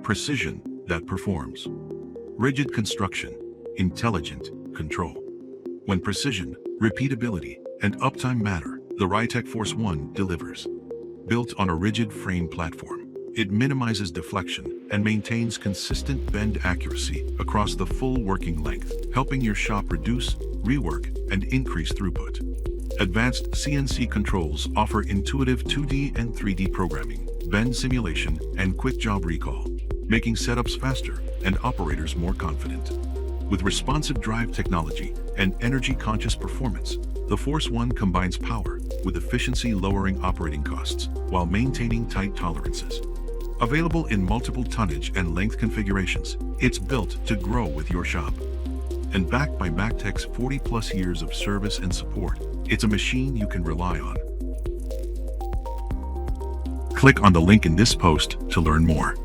precision that performs. Rigid construction, intelligent control. When precision, repeatability, and uptime matter, the Rytech Force One delivers. Built on a rigid frame platform, it minimizes deflection and maintains consistent bend accuracy across the full working length, helping your shop reduce, rework, and increase throughput. Advanced CNC controls offer intuitive 2D and 3D programming, bend simulation, and quick job recall, making setups faster and operators more confident. With responsive drive technology and energy-conscious performance, the Force One combines power with efficiency, lowering operating costs while maintaining tight tolerances. Available in multiple tonnage and length configurations, it's built to grow with your shop. And backed by MacTech's 40+ years of service and support, it's a machine you can rely on. Click on the link in this post to learn more.